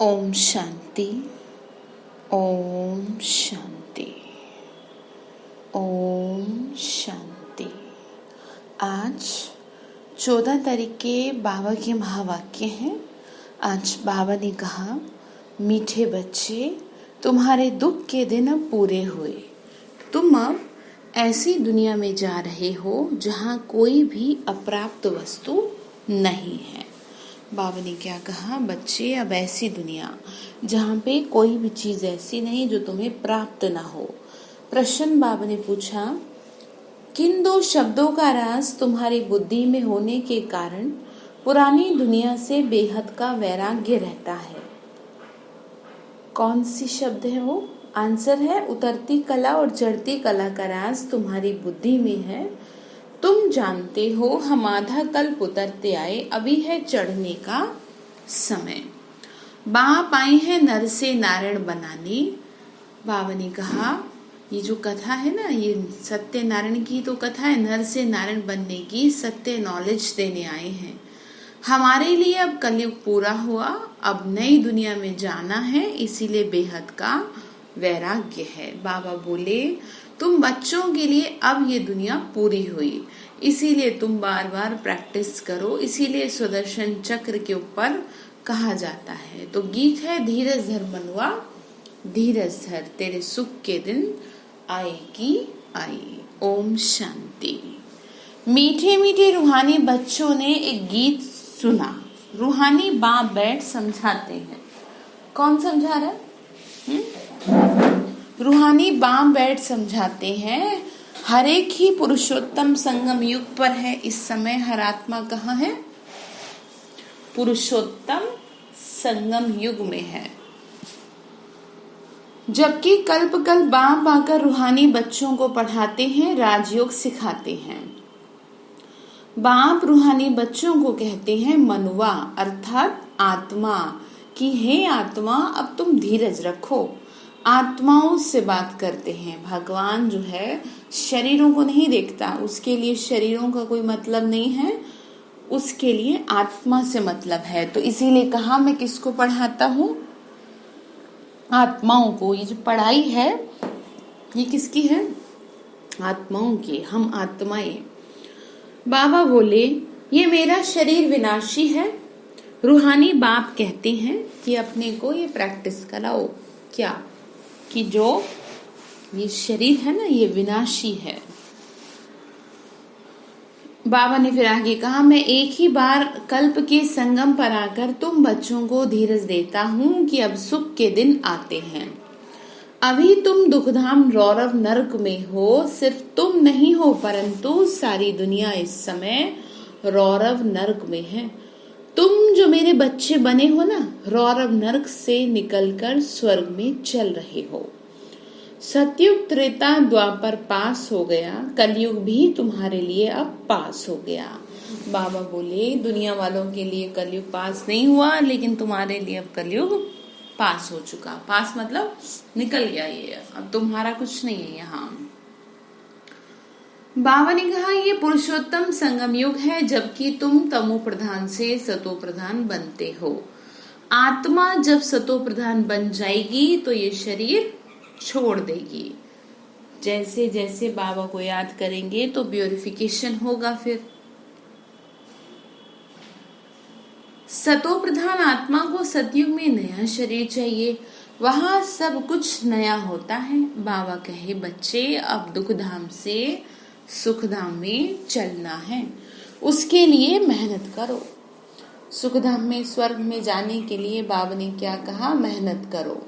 ओम शांति। ओम शांति। ओम शांति। आज 14 तारीख के बाबा के महावाक्य हैं। आज बाबा ने कहा, मीठे बच्चे, तुम्हारे दुख के दिन अब पूरे हुए। तुम अब ऐसी दुनिया में जा रहे हो जहाँ कोई भी अप्राप्त वस्तु नहीं है। बाबा ने क्या कहा, बच्चे, अब ऐसी दुनिया जहाँ पे कोई भी चीज ऐसी नहीं जो तुम्हें प्राप्त ना हो। प्रश्न बाबा ने पूछा, किन दो शब्दों का राज तुम्हारी बुद्धि में होने के कारण पुरानी दुनिया से बेहद का वैराग्य रहता है? कौन सी शब्द है वो? आंसर है, उतरती कला और चढ़ती कला का राज तुम्हारी बुद्धि में है। तुम जानते हो हम आधा कल्प उतरते आए, अभी है चढ़ने का समय। बाप आए हैं नर से नारायण बनाने। बाबा ने कहा, ये जो कथा है ना, ये सत्य नारायण की तो कथा है। नर से नारायण बनने की सत्य नॉलेज देने आए हैं। हमारे लिए अब कलयुग पूरा हुआ, अब नई दुनिया में जाना है, इसीलिए बेहद का वैराग्य है। बाबा बोले, तुम बच्चों के लिए अब ये दुनिया पूरी हुई, इसीलिए तुम बार बार प्रैक्टिस करो। इसीलिए सुदर्शन चक्र के ऊपर कहा जाता है। तो गीत है, धीरज धर मनुआ, धीरज धर, तेरे सुख के दिन आएगी आई। ओम शांति। मीठे मीठे रूहानी बच्चों ने एक गीत सुना। रूहानी बाप बैठ समझाते हैं। कौन समझा रहा है? रूहानी बाप बैठ समझाते हैं। हर एक ही पुरुषोत्तम संगम युग पर है। इस समय हर आत्मा कहाँ है? पुरुषोत्तम संगम युग में है। जबकि कल्प कल्प बाप आकर रूहानी बच्चों को पढ़ाते हैं, राजयोग सिखाते हैं। बाप रूहानी बच्चों को कहते हैं मनुआ, अर्थात आत्मा, कि हे आत्मा, अब तुम धीरज रखो। आत्माओं से बात करते हैं। भगवान जो है शरीरों को नहीं देखता, उसके लिए शरीरों का कोई मतलब नहीं है, उसके लिए आत्मा से मतलब है। तो इसीलिए कहा, मैं किसको पढ़ाता हूँ? आत्माओं को। ये जो पढ़ाई है ये किसकी है? आत्माओं की। हम आत्माएं। बाबा बोले, ये मेरा शरीर विनाशी है। रूहानी बाप कहते हैं कि अपने को ये प्रैक्टिस कराओ। क्या? कि जो ये शरीर है ना, ये विनाशी है। बाबा ने फिर आगे कहा, मैं एक ही बार कल्प के संगम पर आकर तुम बच्चों को धीरज देता हूँ कि अब सुख के दिन आते हैं। अभी तुम दुखधाम रौरव नरक में हो। सिर्फ तुम नहीं हो, परंतु सारी दुनिया इस समय रौरव नरक में है। तुम जो मेरे बच्चे बने हो ना, रौरव नरक से निकलकर स्वर्ग में चल रहे हो। सतयुग त्रेता द्वापर पास हो गया, कलयुग भी तुम्हारे लिए अब पास हो गया। बाबा बोले, दुनिया वालों के लिए कलयुग पास नहीं हुआ, लेकिन तुम्हारे लिए अब कलयुग पास हो चुका। पास मतलब निकल गया, ये अब तुम्हारा कुछ नहीं है यहाँ। बाबा ने कहा, ये पुरुषोत्तम संगम युग है, जबकि तुम तमो प्रधान से सतो प्रधान बनते हो। आत्मा जब सतो प्रधान बन जाएगी तो ये शरीर छोड़ देगी। जैसे जैसे बाबा को याद करेंगे तो प्योरिफिकेशन होगा। फिर सतो प्रधान आत्मा को सतयुग में नया शरीर चाहिए, वहां सब कुछ नया होता है। बाबा कहे, बच्चे, अब दुख धाम से सुख धाम में चलना है, उसके लिए मेहनत करो। सुख धाम में, स्वर्ग में जाने के लिए बाबा ने क्या कहा? मेहनत करो।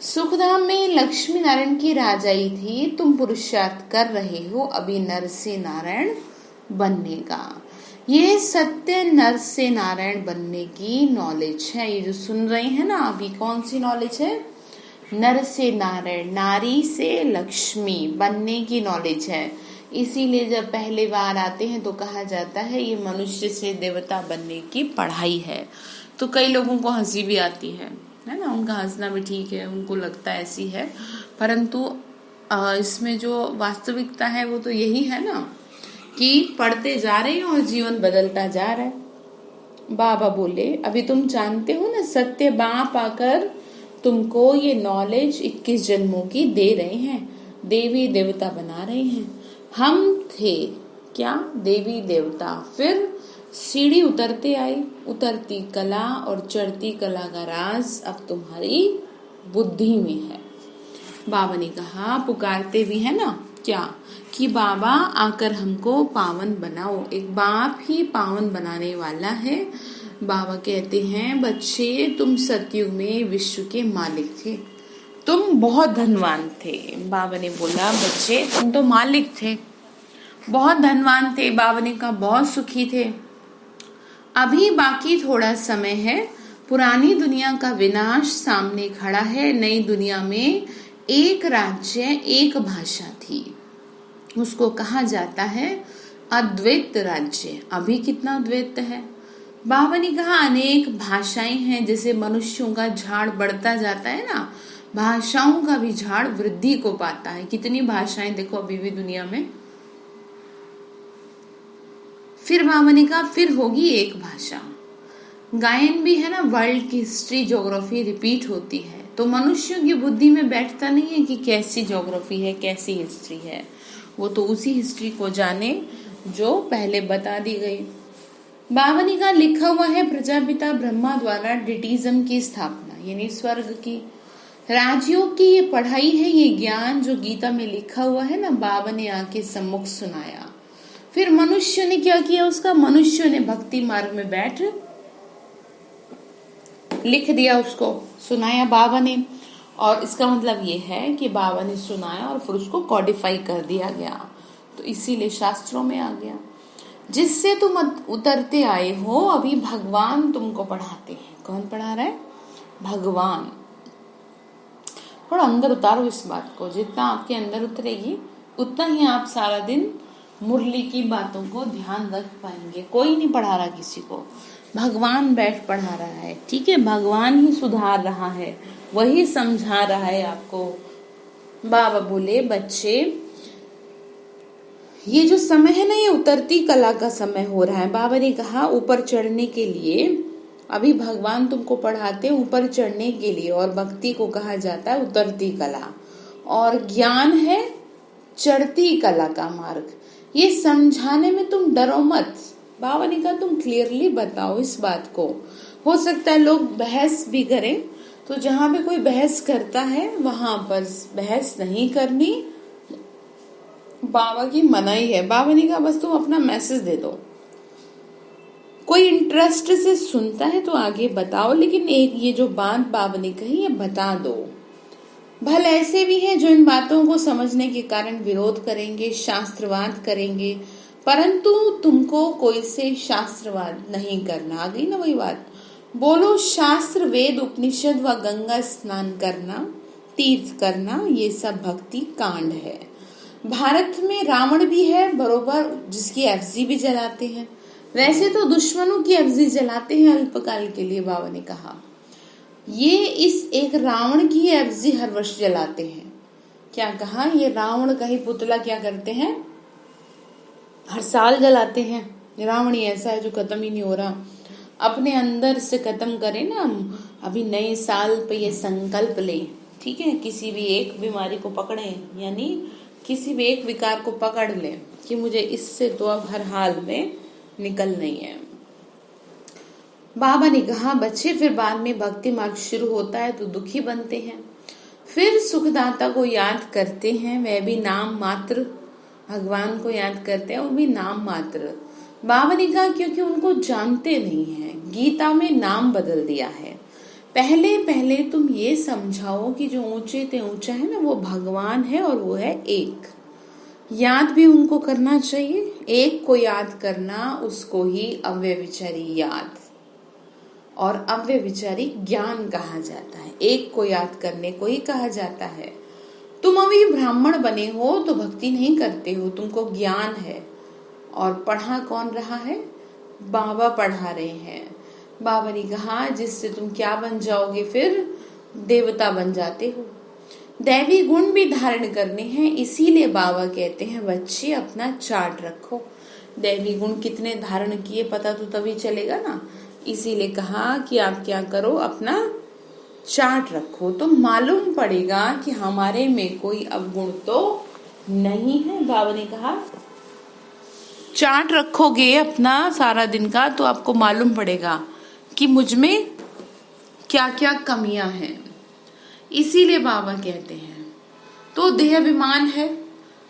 सुख धाम में लक्ष्मी नारायण की राजाई थी, तुम पुरुषार्थ कर रहे हो अभी नर से नारायण बनने का। ये सत्य नर से नारायण बनने की नॉलेज है। ये जो सुन रहे हैं ना अभी, कौन सी नॉलेज है? नर से नारायण, नारी से लक्ष्मी बनने की नॉलेज है। इसीलिए जब पहले बार आते हैं तो कहा जाता है ये मनुष्य से देवता बनने की पढ़ाई है। तो कई लोगों को हंसी भी आती है ना, उनका हंसना भी ठीक है, उनको लगता है ऐसी है, परंतु इसमें जो वास्तविकता है वो तो यही है ना कि पढ़ते जा रहे हैं और जीवन बदलता जा रहा है। बाबा बोले, अभी तुम जानते हो ना, सत्य बाप आकर तुमको ये नॉलेज 21 जन्मों की दे रहे हैं, देवी देवता बना रहे हैं। हम थे क्या? देवी देवता। फिर सीढ़ी उतरते आए, उतरती कला और चढ़ती कला का राज अब तुम्हारी बुद्धि में है। बाबा ने कहा, पुकारते भी है ना क्या कि बाबा आकर हमको पावन बनाओ। एक बाप ही पावन बनाने वाला है। बाबा कहते हैं, बच्चे तुम सतयुग में विश्व के मालिक थे, तुम बहुत धनवान थे। बाबा ने बोला, बच्चे तुम तो मालिक थे, बहुत धनवान थे। बाबा ने कहा, बहुत सुखी थे। अभी बाकी थोड़ा समय है, पुरानी दुनिया का विनाश सामने खड़ा है। नई दुनिया में एक राज्य, एक भाषा थी, उसको कहा जाता है अद्वैत राज्य। अभी कितना अद्वैत है? बाबा ने कहा, अनेक भाषाएं हैं। जैसे मनुष्यों का झाड़ बढ़ता जाता है ना, भाषाओं का भी झाड़ वृद्धि को पाता है। कितनी भाषाएं देखो अभी भी दुनिया में। फिर बाबा ने कहा, फिर होगी एक भाषा। गायन भी है ना, वर्ल्ड की हिस्ट्री ज्योग्राफी रिपीट होती है, तो मनुष्यों की बुद्धि में बैठता नहीं है कि कैसी ज्योग्राफी है, कैसी हिस्ट्री है। वो तो उसी हिस्ट्री को जाने जो पहले बता दी गई। बाबा ने कहा, लिखा हुआ है प्रजापिता ब्रह्मा द्वारा डिटिज्म की स्थापना, यानी स्वर्ग की राजयोग की ये पढ़ाई है, ये ज्ञान जो गीता में लिखा हुआ है ना, बाबा ने आके सम्मुख सुनाया। फिर मनुष्य ने क्या किया उसका? मनुष्य ने भक्ति मार्ग में बैठ लिख दिया, उसको सुनाया बाबा ने। और इसका मतलब ये है कि बाबा ने सुनाया और फिर उसको कॉडिफाई कर दिया गया, तो इसीलिए शास्त्रों में आ गया। जिससे तुम उतरते आए हो, अभी भगवान तुमको पढ़ाते हैं। कौन पढ़ा रहा है? भगवान। थोड़ा अंदर उतारो इस बात को, जितना आपके अंदर उतरेगी उतना ही आप सारा दिन मुरली की बातों को ध्यान रख पाएंगे। कोई नहीं पढ़ा रहा किसी को, भगवान बैठ पढ़ा रहा है, ठीक है? भगवान ही सुधार रहा है, वही समझा रहा है आपको। बाबा बोले, बच्चे ये जो समय है ना, ये उतरती कला का समय हो रहा है। बाबा ने कहा, ऊपर चढ़ने के लिए अभी भगवान तुमको पढ़ाते हैं, ऊपर चढ़ने के लिए। और भक्ति को कहा जाता है उतरती कला, और ज्ञान है चढ़ती कला का मार्ग। ये समझाने में तुम डरो मत। बाबा ने कहा, तुम क्लियरली बताओ इस बात को। हो सकता है लोग बहस भी करें, तो जहां पे कोई बहस करता है वहां पर बहस नहीं करनी, बाबा की मनाही है। बाबा ने कहा, बस तुम अपना मैसेज दे दो। कोई इंटरेस्ट से सुनता है तो आगे बताओ, लेकिन एक ये जो बात बाबा ने कही, ये बता दो। भले ऐसे भी हैं जो इन बातों को समझने के कारण विरोध करेंगे, शास्त्रवाद करेंगे, परंतु तुमको कोई से शास्त्रवाद नहीं करना। आ गई ना वही बात, बोलो शास्त्र, वेद, उपनिषद व गंगा स्नान करना, तीर्थ करना, ये सब भक्ति कांड है। भारत में रावण भी है बरोबर, जिसकी एफजी भी जलाते हैं। वैसे तो दुश्मनों की एफजी जलाते हैं अल्पकाल के लिए। बाबा ने कहा, ये इस एक रावण की एफजी हर वर्ष जलाते हैं। क्या कहा? ये रावण का ही पुतला क्या करते हैं? हर साल जलाते हैं। रावण ही ऐसा है जो खत्म ही नहीं हो रहा। अपने अंदर से खत्म करें ना हम, अभी नए साल पे ये संकल्प ले, ठीक है? किसी भी एक बीमारी को पकड़े, यानी किसी भी एक विकार को पकड़ ले कि मुझे इससे तो अब हर हाल में निकल नहीं है। बाबा ने कहा, बच्चे फिर बाद में भक्ति मार्ग शुरू होता है तो दुखी बनते हैं, फिर सुखदाता को याद करते हैं, वह भी नाम मात्र। भगवान को याद करते हैं, वो भी नाम मात्र। बाबा ने कहा, क्योंकि उनको जानते नहीं है। गीता में नाम बदल दिया है। पहले पहले तुम ये समझाओ कि जो ऊंचे ते ऊंचा है ना, वो भगवान है और वो है एक। याद भी उनको करना चाहिए। एक को याद करना, उसको ही अव्यभिचारी याद और अव्यभिचारी ज्ञान कहा जाता है। एक को याद करने को ही कहा जाता है। तुम अभी ब्राह्मण बने हो तो भक्ति नहीं करते हो, तुमको ज्ञान है। और पढ़ा कौन रहा है? बाबा पढ़ा रहे हैं। बाबा ने कहा, जिससे तुम क्या बन जाओगे? फिर देवता बन जाते हो। दैवी गुण भी धारण करने हैं, इसीलिए बाबा कहते हैं, बच्चे अपना चार्ट रखो। दैवी गुण कितने धारण किए पता तो तभी चलेगा ना। इसीलिए कहा कि आप क्या करो, अपना चार्ट रखो तो मालूम पड़ेगा कि हमारे में कोई अवगुण तो नहीं है। बाबा ने कहा चार्ट रखोगे अपना सारा दिन का तो आपको मालूम पड़ेगा कि मुझ में क्या क्या कमियां हैं। इसीलिए बाबा कहते हैं तो देह अभिमान है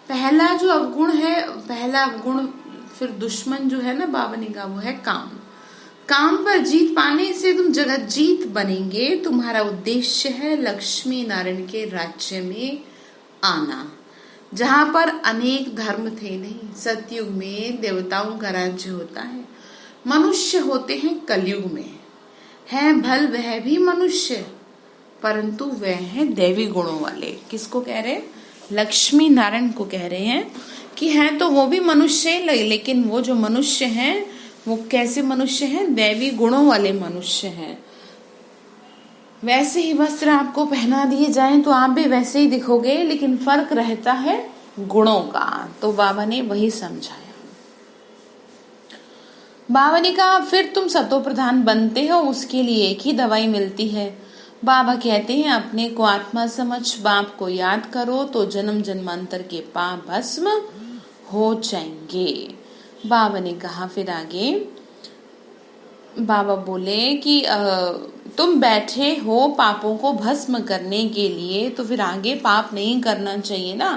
पहला जो अवगुण है, पहला अवगुण। फिर दुश्मन जो है ना बाबा ने कहा वो है काम। काम पर जीत पाने से तुम जगत जीत बनेंगे। तुम्हारा उद्देश्य है लक्ष्मी नारायण के राज्य में आना, जहां पर अनेक धर्म थे नहीं। सतयुग में देवताओं का राज्य होता है, मनुष्य होते हैं कलयुग में। है भल वह भी मनुष्य, परंतु वह है दैवी गुणों वाले। किसको कह रहे हैं? लक्ष्मी नारायण को कह रहे हैं कि हैं तो वो भी मनुष्य, लेकिन वो जो मनुष्य हैं वो कैसे मनुष्य हैं? दैवी गुणों वाले मनुष्य हैं। वैसे ही वस्त्र आपको पहना दिए जाएं तो आप भी वैसे ही दिखोगे, लेकिन फर्क रहता है गुणों का। तो बाबा ने वही समझाया। बाबा ने कहा फिर तुम सतो प्रधान बनते हो, उसके लिए एक ही दवाई मिलती है। बाबा कहते हैं अपने को आत्मा समझ, बाप को याद करो तो जन्म जन्मांतर के पाप भस्म हो जाएंगे। बाबा ने कहा फिर आगे बाबा बोले कि तुम बैठे हो पापों को भस्म करने के लिए, तो फिर आगे पाप नहीं करना चाहिए ना।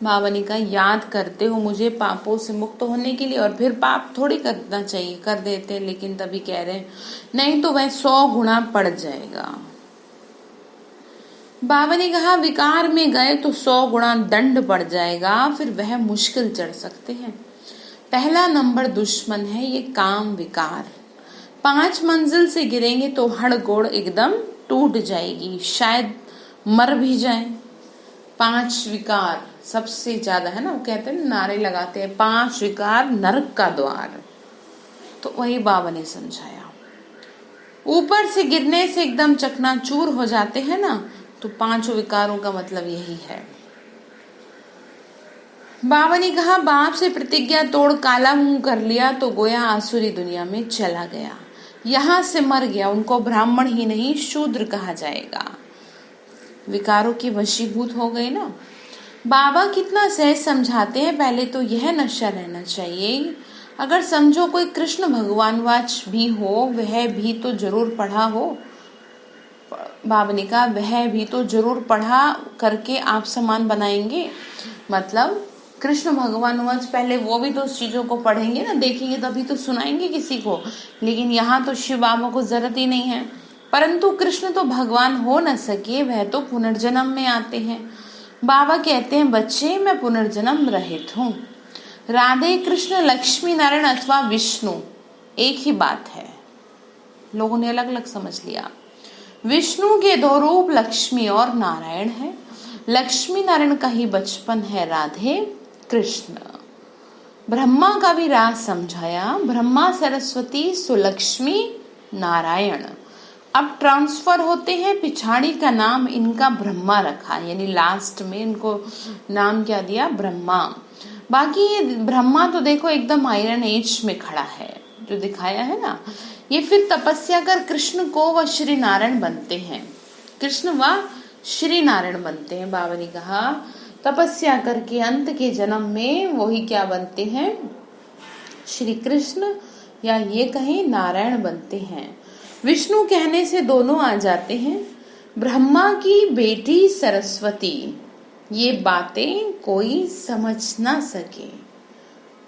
बाबा ने कहा याद करते हो मुझे पापों से मुक्त होने के लिए, और फिर पाप थोड़ी करना चाहिए, कर देते, लेकिन तभी कह रहे हैं नहीं तो वह 100 गुना पड़ जाएगा। बाबा ने कहा विकार में गए तो 100 गुना दंड पड़ जाएगा, फिर वह मुश्किल चढ़ सकते हैं। पहला नंबर दुश्मन है ये काम विकार। 5 मंजिल से गिरेंगे तो हड़गोड़ एकदम टूट जाएगी, शायद मर भी जाए। 5 विकार सबसे ज्यादा है ना, वो कहते हैं नारे लगाते हैं 5 विकार नरक का द्वार। तो वही बाबा ने समझाया। ऊपर से गिरने से एकदम चकनाचूर हो जाते हैं ना, तो 5 विकारों का मतलब यही है। बाबा ने कहा बाप से प्रतिज्ञा तोड़ काला मुंह कर लिया तो गोया आसुरी दुनिया में चला गया, यहां से मर गया, उनको ब्राह्मण ही नहीं शूद्र कहा जाएगा। विकारों की वशीभूत हो गए ना। बाबा कितना सहज समझाते हैं। पहले तो यह नशा रहना चाहिए, अगर समझो कोई कृष्ण भगवानवाच भी हो, वह भी तो जरूर पढ़ा हो। बाबा ने कहा वह भी तो जरूर पढ़ा करके आप समान बनाएंगे। मतलब कृष्ण भगवानवाच पहले वो भी तो उस चीजों को पढ़ेंगे ना, देखेंगे, तभी तो सुनाएंगे किसी को। लेकिन यहाँ तो शिव बाबा को जरूरत ही नहीं है। परंतु कृष्ण तो भगवान हो न सके, वह तो पुनर्जन्म में आते हैं। बाबा कहते हैं बच्चे मैं पुनर्जन्म रहित हूँ। राधे कृष्ण लक्ष्मी नारायण अथवा विष्णु एक ही बात है, लोगों ने अलग अलग समझ लिया। विष्णु के 2 रूप लक्ष्मी और नारायण है। लक्ष्मी नारायण का ही बचपन है राधे कृष्ण। ब्रह्मा का भी राज समझाया, ब्रह्मा सरस्वती सुलक्ष्मी नारायण। अब ट्रांसफर होते हैं, पिछाड़ी का नाम इनका ब्रह्मा रखा, यानी लास्ट में इनको नाम क्या दिया? ब्रह्मा। बाकी ये ब्रह्मा तो देखो एकदम आयरन एज में खड़ा है, जो दिखाया है ना। ये फिर तपस्या कर कृष्ण को व श्री नारायण बनते हैं, कृष्ण व श्री नारायण बनते हैं। बाबा ने कहा तपस्या करके अंत के जन्म में वही क्या बनते हैं? श्री कृष्ण या ये कहें नारायण बनते हैं। विष्णु कहने से दोनों आ जाते हैं। ब्रह्मा की बेटी सरस्वती, ये बातें कोई समझ ना सके।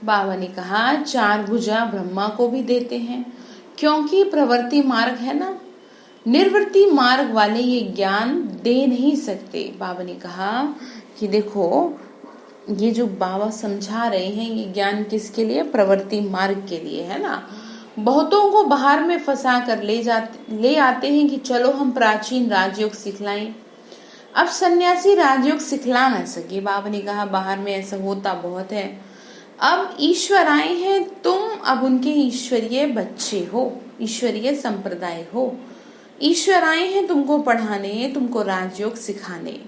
बाबा ने कहा 4 भुजा ब्रह्मा को भी देते हैं, क्योंकि प्रवृत्ति मार्ग है ना, निर्वृत्ति मार्ग वाले ये ज्ञान दे नहीं सकते। बाबा ने कहा कि देखो ये जो बाबा समझा रहे हैं ये ज्ञान किसके लिए? प्रवृत्ति मार्ग के लिए है ना। बहुतों को बाहर में फंसा कर ले आते हैं कि चलो हम प्राचीन राजयोग सिखलाएं। अब सन्यासी राजयोग सिखला ना सके। बाबा ने कहा बाहर में ऐसा होता बहुत है। अब ईश्वर आए हैं, तुम अब उनके ईश्वरीय बच्चे हो, ईश्वरीय संप्रदाय हो। ईश्वर आए हैं तुमको पढ़ाने, तुमको राजयोग सिखाने।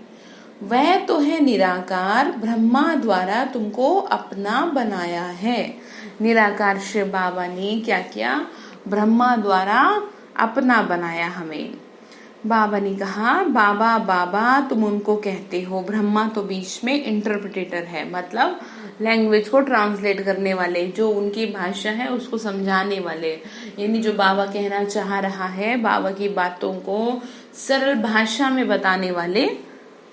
वह तो है निराकार, ब्रह्मा द्वारा तुमको अपना बनाया है। निराकार शिव बाबा ने क्या किया? ब्रह्मा द्वारा अपना बनाया हमें। बाबा ने कहा, बाबा बाबा तुम उनको कहते हो। ब्रह्मा तो बीच में इंटरप्रेटर है, मतलब लैंग्वेज को ट्रांसलेट करने वाले, जो उनकी भाषा है उसको समझाने वाले। यानी जो बाबा कहना चाह रहा है, बाबा की बातों को सरल भाषा में बताने वाले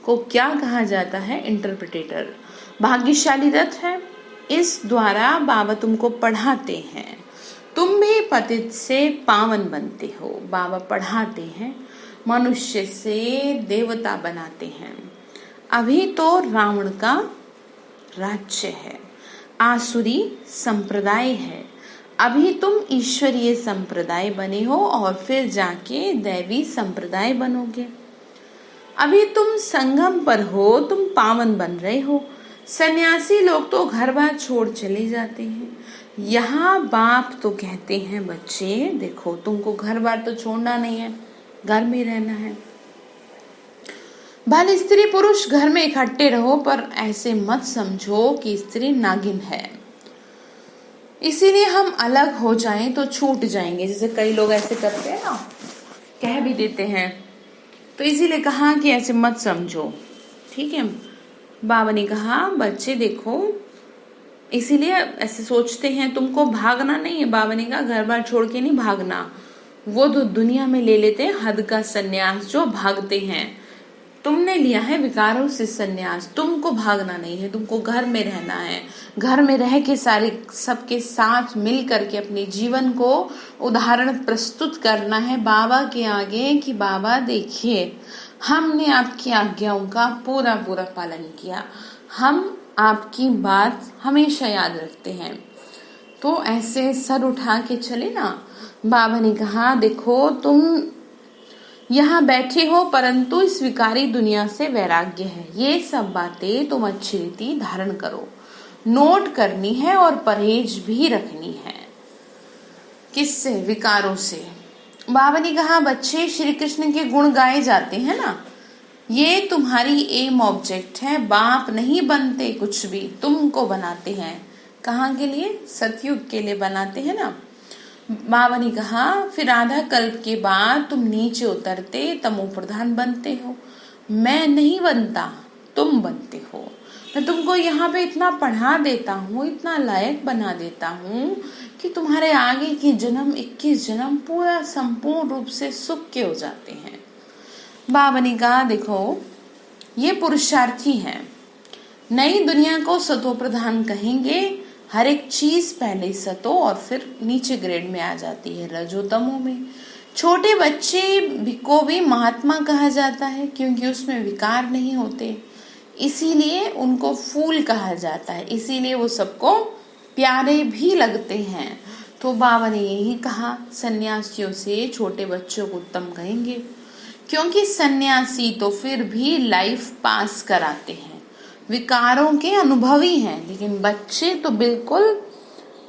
को क्या कहा जाता है? इंटरप्रेटर। भाग्यशाली रथ है, इस द्वारा बाबा तुमको पढ़ाते हैं, तुम भी पतित से पावन बनते हो। बाबा पढ़ाते हैं, मनुष्य से देवता बनाते हैं। अभी तो रावण का राज्य है, आसुरी संप्रदाय है। अभी तुम ईश्वरीय संप्रदाय बने हो और फिर जाके दैवी संप्रदाय बनोगे। अभी तुम संगम पर हो, तुम पावन बन रहे हो। सन्यासी लोग तो घर बार छोड़ चले जाते हैं। यहाँ बाप तो कहते हैं, बच्चे देखो तुमको घर बार तो छोड़ना नहीं है, घर में रहना है। भले स्त्री पुरुष घर में इकट्ठे रहो, पर ऐसे मत समझो कि स्त्री नागिन है, इसीलिए हम अलग हो जाएं तो छूट जाएंगे। जैसे कई लोग ऐसे करते हैं ना, कह भी देते हैं, तो इसीलिए कहा कि ऐसे मत समझो, ठीक है। बाबा ने कहा, बच्चे देखो इसीलिए ऐसे सोचते हैं, तुमको भागना नहीं है। बाबा ने कहा घर बार छोड़ के नहीं भागना, वो तो दुनिया में ले लेते हैं हद का सन्यास, जो भागते हैं। तुमने लिया है विकारों से सन्यास, तुमको भागना नहीं है, तुमको घर में रहना है। घर में रह के सारे सबके साथ मिल करके अपने जीवन को उदाहरण प्रस्तुत करना है बाबा के आगे कि बाबा देखिए, हमने आपकी आज्ञाओं का पूरा पूरा पालन किया, हम आपकी बात हमेशा याद रखते हैं। तो ऐसे सर उठा के चले ना। बाबा ने कहा, देखो तुम यहाँ बैठे हो, परंतु इस विकारी दुनिया से वैराग्य है। ये सब बातें तुम अच्छी रीति धारण करो, नोट करनी है और परहेज भी रखनी है। किससे? विकारों से। बाबा ने कहा, बच्चे श्री कृष्ण के गुण गाए जाते हैं ना, ये तुम्हारी एम ऑब्जेक्ट है। बाप नहीं बनते कुछ भी, तुमको बनाते हैं। कहाँ के लिए? सतयुग के लिए बनाते हैं ना। बाबा ने कहा, फिर आधा कल्प के बाद तुम नीचे उतरते तमो प्रधान बनते हो। मैं नहीं बनता, तुम बनते हो। मैं तुमको यहाँ पे इतना पढ़ा देता हूँ, इतना लायक बना देता हूँ कि तुम्हारे आगे के जन्म 21 जन्म पूरा संपूर्ण रूप से सुख के हो जाते हैं। बाबा ने कहा, देखो ये पुरुषार्थी है, नई दुनिया को सतो प्रधान कहेंगे। हर एक चीज पहले सतो और फिर नीचे ग्रेड में आ जाती है, रजो तमो में। छोटे बच्चे को भी महात्मा कहा जाता है, क्योंकि उसमें विकार नहीं होते, इसीलिए उनको फूल कहा जाता है, इसीलिए वो सबको प्यारे भी लगते हैं। तो बाबा ने यही कहा, सन्यासियों से छोटे बच्चों को उत्तम कहेंगे, क्योंकि सन्यासी तो फिर भी लाइफ पास कराते हैं, विकारों के अनुभवी हैं। लेकिन बच्चे तो बिल्कुल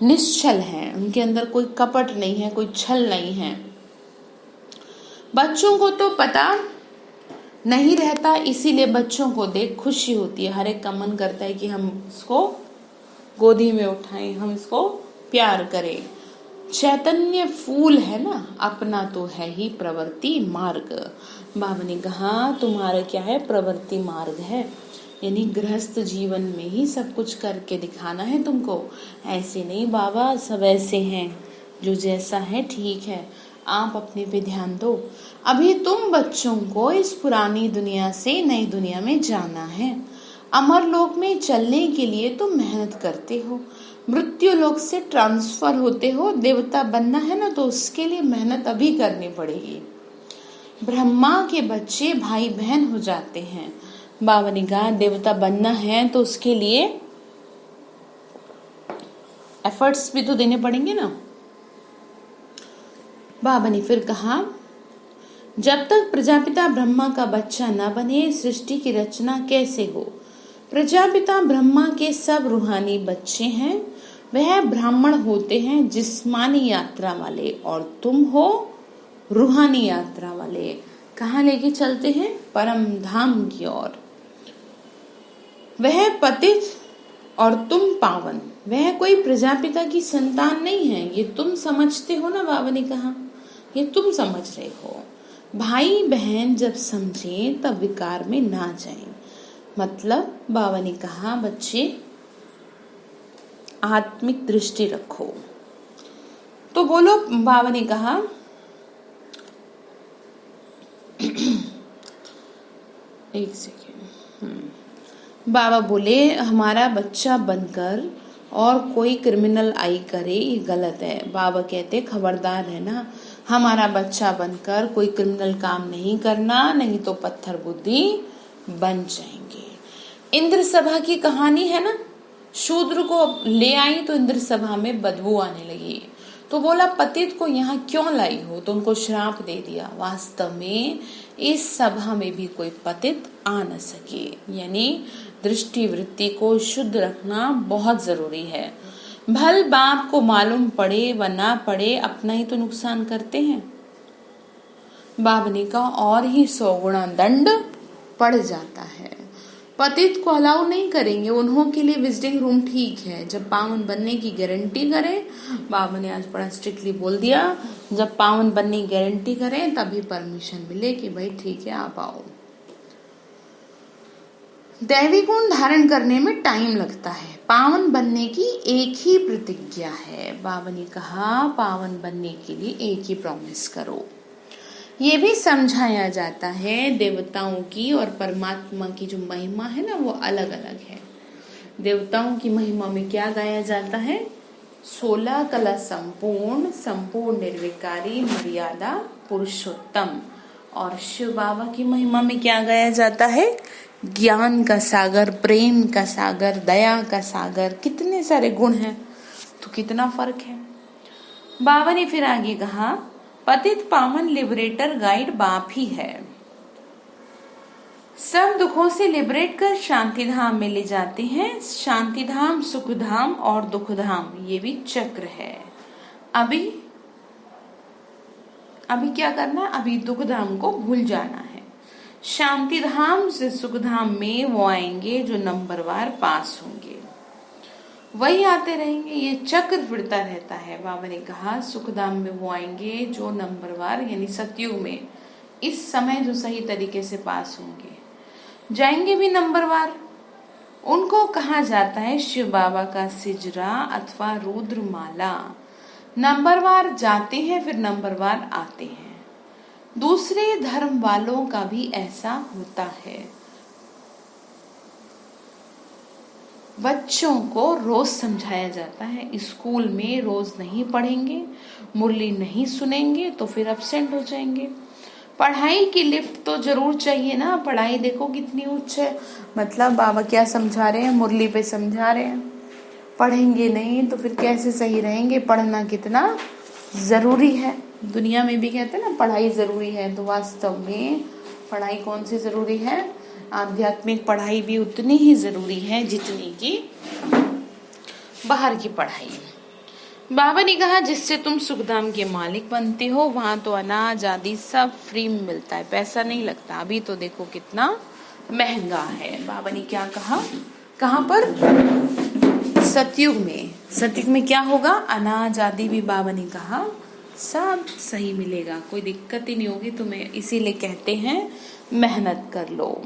निश्चल हैं, उनके अंदर कोई कपट नहीं है, कोई छल नहीं है। बच्चों को तो पता नहीं रहता, इसीलिए बच्चों को देख खुशी होती है। हर एक का मन करता है कि हम इसको गोदी में उठाएं, हम इसको प्यार करें। चैतन्य फूल है ना, अपना तो है ही प्रवृत्ति मार्ग। बाबा ने कहा, तुम्हारा क्या है? प्रवृत्ति मार्ग है, यानी गृहस्थ जीवन में ही सब कुछ करके दिखाना है तुमको। ऐसे नहीं बाबा सब ऐसे हैं, जो जैसा है ठीक है, आप अपने पे ध्यान दो। अभी तुम बच्चों को इस पुरानी दुनिया से नई दुनिया में जाना है। अमर लोक में चलने के लिए तुम मेहनत करते हो, मृत्यु लोक से ट्रांसफर होते हो। देवता बनना है ना, तो उसके लिए मेहनत अभी करनी पड़ेगी। ब्रह्मा के बच्चे भाई बहन हो जाते हैं। बाबा ने कहा, देवता बनना है तो उसके लिए एफर्ट्स भी तो देने पड़ेंगे ना। बाबा ने फिर कहा, जब तक प्रजापिता ब्रह्मा का बच्चा न बने, सृष्टि की रचना कैसे हो? प्रजापिता ब्रह्मा के सब रूहानी बच्चे हैं, वह ब्राह्मण होते हैं जिस्मानी यात्रा वाले, और तुम हो रूहानी यात्रा वाले। कहाँ लेके चलते हैं? परम धाम की ओर। वह पतित और तुम पावन। वह कोई प्रजापिता की संतान नहीं है, ये तुम समझते हो ना, बाबा ने कहा, ये तुम समझ रहे हो। भाई बहन जब समझे तब विकार में ना जाएं। मतलब बाबा ने कहा बच्चे आत्मिक दृष्टि रखो। तो बोलो, बाबा ने कहा एक सेकेंड। बाबा बोले हमारा बच्चा बनकर और कोई क्रिमिनल आई करे ये गलत है। बाबा कहते खबरदार है ना, हमारा बच्चा बनकर कोई क्रिमिनल काम नहीं करना, नहीं तो पत्थर बुद्धि बन जाएंगे। इंद्र सभा की कहानी है ना, शूद्र को ले आई तो इंद्र सभा में बदबू आने लगी, तो बोला पतित को यहाँ क्यों लाई हो, तो उनको श्राप दे दिया। वास्तव में इस सभा में भी कोई पतित आ न सके, यानी दृष्टि वृत्ति को शुद्ध रखना बहुत जरूरी है। भल बाप को मालूम पड़े व ना पड़े, अपना ही तो नुकसान करते हैं। बाप ने कहा और ही 100 गुना दंड पड़ जाता है। पतित को अलाउ नहीं करेंगे, उन्हों के लिए विजिटिंग रूम ठीक है, जब पावन बनने की गारंटी करें। बाबा ने आज बड़ा स्ट्रिक्टली बोल दिया, जब पावन बनने की गारंटी करें तभी परमिशन मिले कि भाई ठीक है आप आओ। दैवी गुण धारण करने में टाइम लगता है, पावन बनने की एक ही प्रतिज्ञा है। बाबा ने कहा पावन बनने के लिए एक ही प्रॉमिस करो। ये भी समझाया जाता है देवताओं की और परमात्मा की जो महिमा है ना वो अलग अलग है। देवताओं की महिमा में क्या गाया जाता है, 16 कला संपूर्ण, संपूर्ण निर्विकारी, मर्यादा पुरुषोत्तम। और शिव बाबा की महिमा में क्या गाया जाता है, ज्ञान का सागर, प्रेम का सागर, दया का सागर। कितने सारे गुण हैं, तो कितना फर्क है। बाबा ने फिर आगे कहा पतित पावन लिबरेटर गाइड बाप ही है, सब दुखों से लिबरेट कर शांति धाम में ले जाते हैं। शांति धाम, सुख धाम और दुख धाम, ये भी चक्र है। अभी क्या करना, अभी दुख धाम को भूल जाना है। शांति धाम से सुख धाम में वो आएंगे जो नंबरवार पास होंगे, वही आते रहेंगे, ये चक्र फिरता रहता है। बाबा ने कहा सुखधाम में वो आएंगे जो नंबरवार यानी सतयुग में इस समय जो सही तरीके से पास होंगे, जाएंगे भी नंबरवार। उनको कहा जाता है शिव बाबा का सिजरा अथवा रुद्र माला। नंबरवार जाते हैं फिर नंबरवार आते हैं। दूसरे धर्म वालों का भी ऐसा होता है। बच्चों को रोज समझाया जाता है, स्कूल में रोज नहीं पढ़ेंगे, मुरली नहीं सुनेंगे तो फिर एब्सेंट हो जाएंगे। पढ़ाई की लिफ्ट तो जरूर चाहिए ना, पढ़ाई देखो कितनी उच्च है। मतलब बाबा क्या समझा रहे हैं, मुरली पे समझा रहे हैं। पढ़ेंगे नहीं तो फिर कैसे सही रहेंगे, पढ़ना कितना जरूरी है। दुनिया में भी कहते हैं ना पढ़ाई जरूरी है, तो वास्तव में पढ़ाई कौन सी जरूरी है, आध्यात्मिक पढ़ाई भी उतनी ही जरूरी है जितनी कि बाहर की पढ़ाई। बाबा ने कहा जिससे तुम सुखधाम के मालिक बनते हो वहां तो अनाज आदि सब फ्री में मिलता है, पैसा नहीं लगता। अभी तो देखो कितना महंगा है। बाबा ने क्या कहा, कहाँ पर, सतयुग में। सतयुग में क्या होगा, अनाज आदि भी बाबा ने कहा सब सही मिलेगा, कोई दिक्कत ही नहीं होगी तुम्हें। इसीलिए कहते हैं मेहनत कर लो।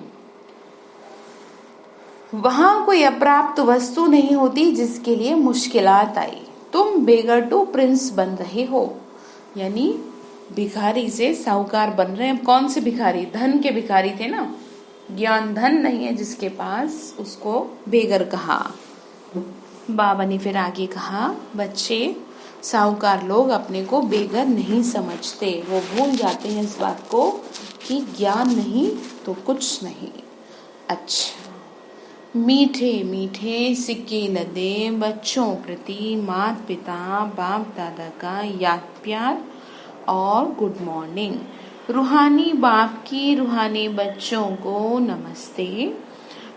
वहां कोई अप्राप्त वस्तु नहीं होती जिसके लिए मुश्किलात आई। तुम बेगर टू प्रिंस बन रहे हो, यानी भिखारी से साहूकार बन रहे हैं। कौन से भिखारी, धन के भिखारी थे ना, ज्ञान धन नहीं है जिसके पास, उसको बेगर कहा। बाबा ने फिर आगे कहा बच्चे साहूकार लोग अपने को बेगर नहीं समझते, वो भूल जाते हैं इस बात को कि ज्ञान नहीं तो कुछ नहीं। अच्छा, मीठे मीठे सिक्के लदे बच्चों प्रति माता पिता बाप दादा का याद प्यार और गुड मॉर्निंग। रूहानी बाप की रूहानी बच्चों को नमस्ते।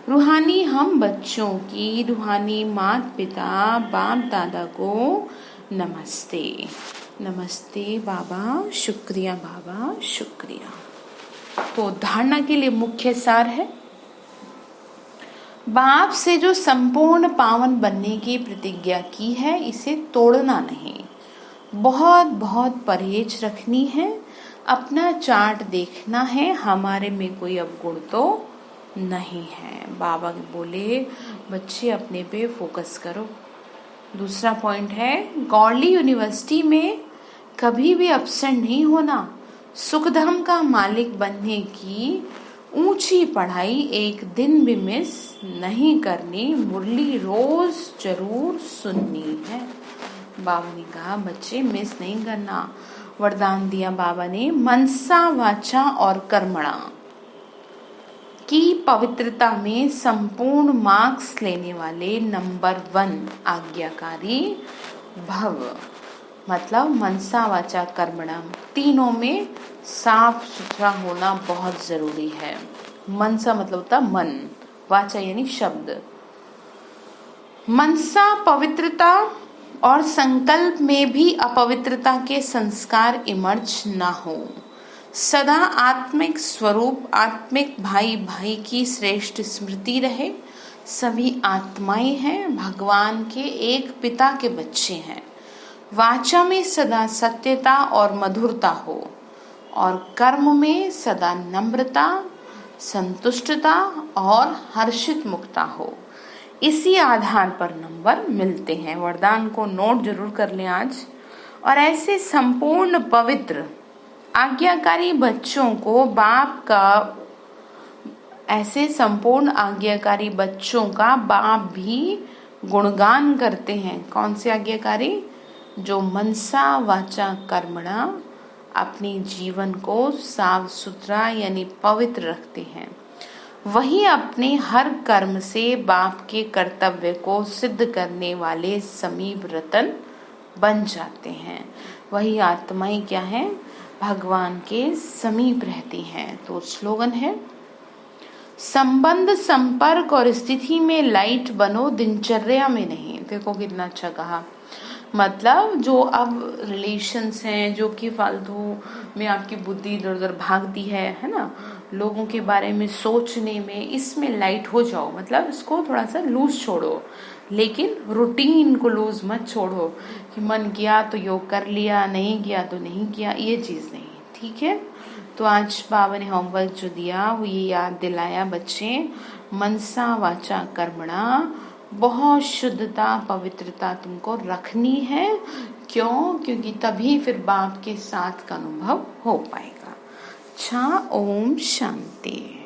रूहानी हम बच्चों की रूहानी माता पिता बाप दादा को नमस्ते। नमस्ते बाबा, शुक्रिया बाबा, शुक्रिया। तो धारणा के लिए मुख्य सार है, बाप से जो संपूर्ण पावन बनने की प्रतिज्ञा की है, इसे तोड़ना नहीं, बहुत बहुत परहेज रखनी है, अपना चार्ट देखना है, हमारे में कोई अवगुण तो नहीं है। बाबा बोले बच्चे अपने पे फोकस करो। दूसरा पॉइंट है, गौरली यूनिवर्सिटी में कभी भी अपसेंट नहीं होना, सुखधाम का मालिक बनने की ऊंची पढ़ाई एक दिन भी मिस नहीं करनी, मुरली रोज जरूर सुननी है। बाबा ने कहा बच्चे मिस नहीं करना। वरदान दिया बाबा ने, मनसा वाचा और कर्मणा की पवित्रता में संपूर्ण मार्क्स लेने वाले नंबर 1 आज्ञाकारी भव। मतलब मनसा वाचा कर्मणा, तीनों में साफ सुथरा होना बहुत जरूरी है। मनसा मतलब होता मन, वाचा यानी शब्द। मनसा पवित्रता और संकल्प में भी अपवित्रता के संस्कार इमर्ज ना हो। सदा आत्मिक स्वरूप, आत्मिक भाई भाई की श्रेष्ठ स्मृति रहे। सभी आत्माएं हैं, भगवान के एक पिता के बच्चे हैं। वाचा में सदा सत्यता और मधुरता हो और कर्म में सदा नम्रता, संतुष्टता और हर्षित मुक्ता हो। इसी आधार पर नंबर मिलते हैं। वरदान को नोट जरूर कर लें आज। और ऐसे संपूर्ण पवित्र आज्ञाकारी बच्चों को बाप का, ऐसे संपूर्ण आज्ञाकारी बच्चों का बाप भी गुणगान करते हैं। कौन से आज्ञाकारी? जो मनसा वाचा कर्मणा अपने जीवन को साफ सुथरा यानी पवित्र रखते हैं, वही अपने हर कर्म से बाप के कर्तव्य को सिद्ध करने वाले समीप रतन बन जाते हैं। वही आत्माएं क्या है? भगवान के समीप रहती हैं। तो स्लोगन है, संबंध, संपर्क और स्थिति में लाइट बनो, दिनचर्या में नहीं। देखो कितना अच्छा कहा। मतलब जो अब रिलेशंस हैं, जो कि फालतू में आपकी बुद्धि इधर उधर भागती है ना, लोगों के बारे में सोचने में, इसमें लाइट हो जाओ। मतलब इसको थोड़ा सा लूज छोड़ो, लेकिन रूटीन को लूज मत छोड़ो कि मन किया तो योग कर लिया, नहीं किया तो नहीं किया, ये चीज नहीं। ठीक है, तो आज बाबा ने होमवर्क जो दिया वो ये याद दिलाया बच्चे, मनसा वाचा कर्मणा, बहुत शुद्धता पवित्रता तुमको रखनी है। क्यों? क्योंकि तभी फिर बाप के साथ का अनुभव हो पाएगा। अच्छा, ओम शांति।